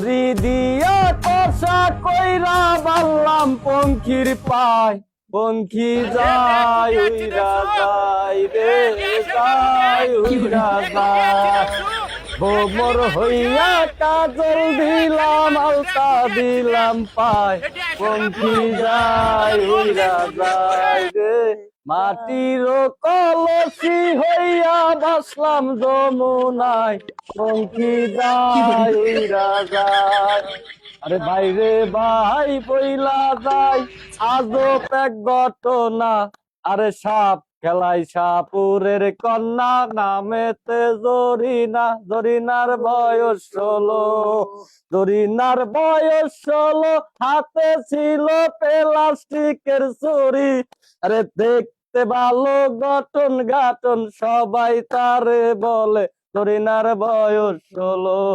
দড়ি দিয়া কষা কইরা বাল্লাম পঙ্খির পায়, পঙ্খি যায় উইরা যায় রে যায় উইরা যায়। ভোমর হইয়া কাজল দিলাম আলতা দিলাম পায়, পঙ্খি যায় উইরা যায় রে। মাটির কলসি হইয়া বাসলাম যমুনায়, পঙ্খি যায় উইরা যায়। আরে ভাইরে ভাই বইলা যায় আজব এক ঘটনা। আরে সাপ খেলাই সাপুরের কন্যা, নামেতে জরিনা, জরিনার বয়স 16, জরিনার বয়স 16, হাতে ছিল প্লাস্টিকের ছুরি। আরে দেখতে ভালো গঠন গাঠন, সবাই তারে বলে জরিনার বয়স 16।